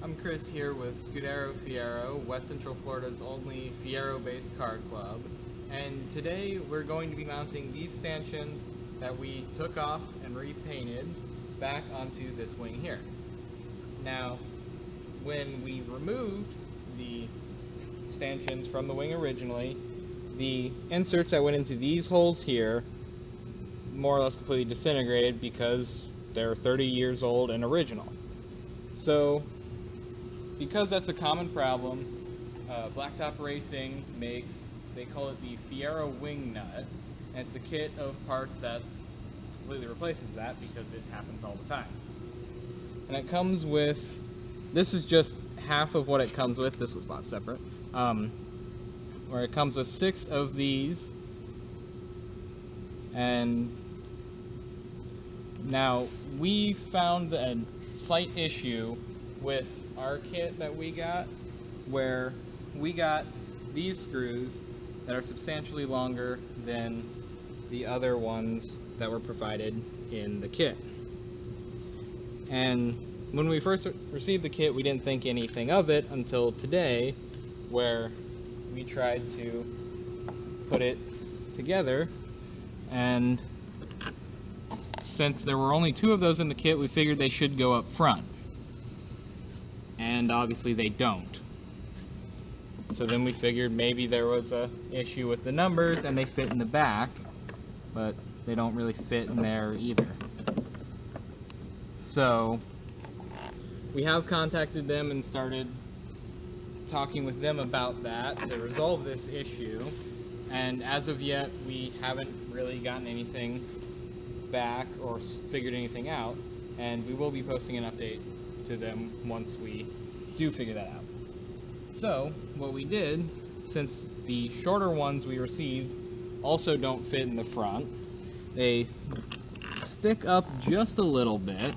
I'm Chris here with Fiero, West Central Florida's only Fiero-based car club. And today we're going to be mounting these stanchions that we took off and repainted back onto this wing here. Now, when we removed the stanchions from the wing originally, the inserts that went into these holes here more or less completely disintegrated because they're 30 years old and original. So, because that's a common problem, Blacktop Racing makes, they call it the Fiero wing nut, and it's a kit of parts that completely replaces that because it happens all the time. And it comes with, this is just half of what it comes with, this was bought separate, where it comes with 6 of these, and now we found a slight issue with our kit that we got, where we got these screws that are substantially longer than the other ones that were provided in the kit. And when we first received the kit, we didn't think anything of it until today, where we tried to put it together, and since there were only 2 of those in the kit, we figured they should go up front. And obviously they don't. So then we figured maybe there was a issue with the numbers and they fit in the back, but they don't really fit in there either. So we have contacted them and started talking with them about that to resolve this issue, and as of yet we haven't really gotten anything back or figured anything out, and we will be posting an update to them once we do figure that out. So what we did, since the shorter ones we received also don't fit in the front, they stick up just a little bit,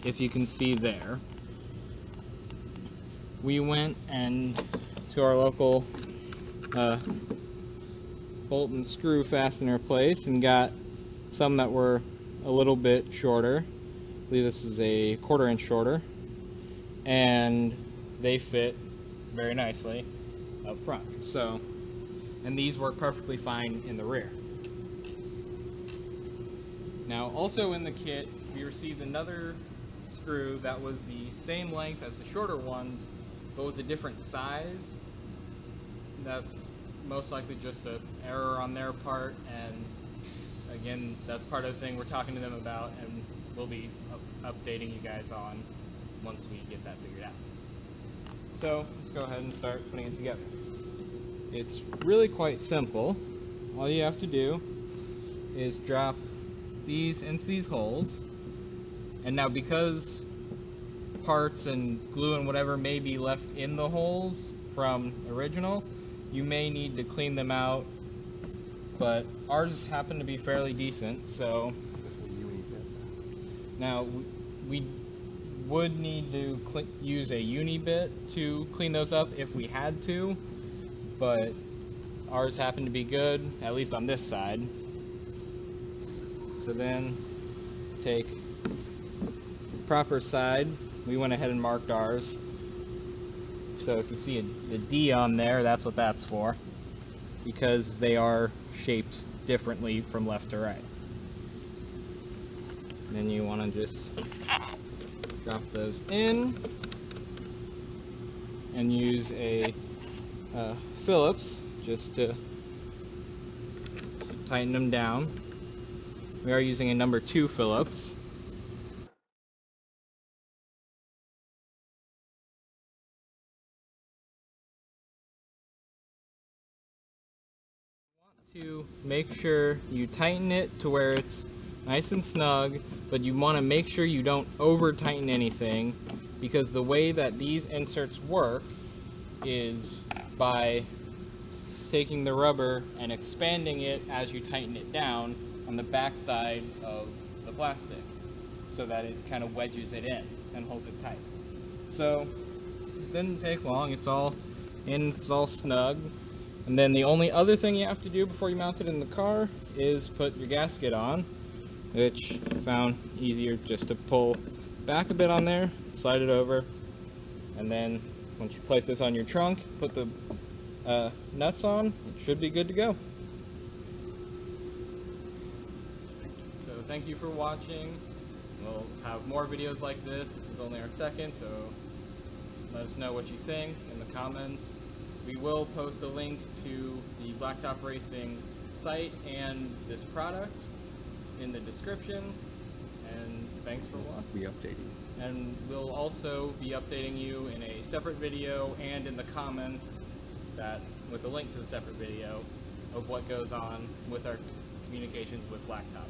if you can see there. We went and to our local bolt and screw fastener place and got some that were a little bit shorter. I believe this is a 1/4 inch shorter, and they fit very nicely up front. So, and these work perfectly fine in the rear. Now, also in the kit, we received another screw that was the same length as the shorter ones, but with a different size. That's most likely just an error on their part, and again, that's part of the thing we're talking to them about, and we'll be updating you guys on once we get that figured out. So, let's go ahead and start putting it together. It's really quite simple. All you have to do is drop these into these holes, and now because parts and glue and whatever may be left in the holes from original, you may need to clean them out, but ours happen to be fairly decent, so now we would need to use a uni bit to clean those up if we had to, but ours happen to be good, at least on this side. So then take the proper side. We went ahead and marked ours. So if you see the D on there, that's what that's for, because they are shaped differently from left to right. And then you want to just drop those in and use a Phillips just to tighten them down. We are using a number 2 Phillips. To make sure you tighten it to where it's nice and snug, but you want to make sure you don't over tighten anything, because the way that these inserts work is by taking the rubber and expanding it as you tighten it down on the back side of the plastic, so that it kind of wedges it in and holds it tight. So it didn't take long, it's all in, it's all snug. And then the only other thing you have to do before you mount it in the car is put your gasket on, which I found easier just to pull back a bit on there, slide it over, And then once you place this on your trunk, put the nuts on, it should be good to go. So thank you for watching. We'll have more videos like this. This is only our second, so let us know what you think in the comments. We will post a link to the Blacktop Racing site and this product in the description. And thanks for watching. We update you. And we'll also be updating you in a separate video and in the comments with a link to the separate video of what goes on with our communications with Blacktop.